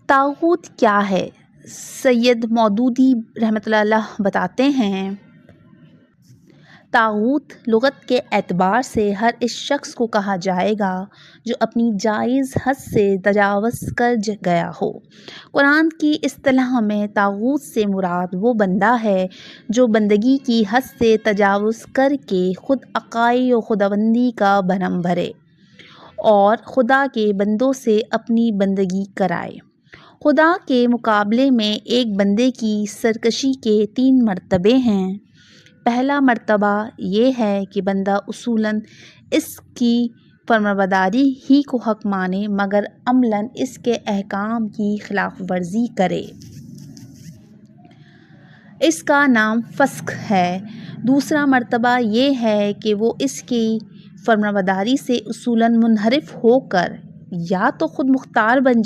طاغوت کیا ہے؟ سید مودودی رحمۃ اللہ علیہ بتاتے ہیں، طاغوت لغت کے اعتبار سے ہر اس شخص کو کہا جائے گا جو اپنی جائز حد سے تجاوز کر گیا ہو۔ قرآن کی اصطلاح میں طاغوت سے مراد وہ بندہ ہے جو بندگی کی حد سے تجاوز کر کے خود عقائی و خداوندی کا بھرم بھرے اور خدا کے بندوں سے اپنی بندگی کرائے۔ خدا کے مقابلے میں ایک بندے کی سرکشی کے 3 مرتبے ہیں۔ پہلا مرتبہ یہ ہے کہ بندہ اصولاً اس کی فرمانبرداری ہی کو حق مانے مگر عملاً اس کے احکام کی خلاف ورزی کرے، اس کا نام فسق ہے۔ دوسرا مرتبہ یہ ہے کہ وہ اس کی فرمانبرداری سے اصولاً منحرف ہو کر یا تو خود مختار بن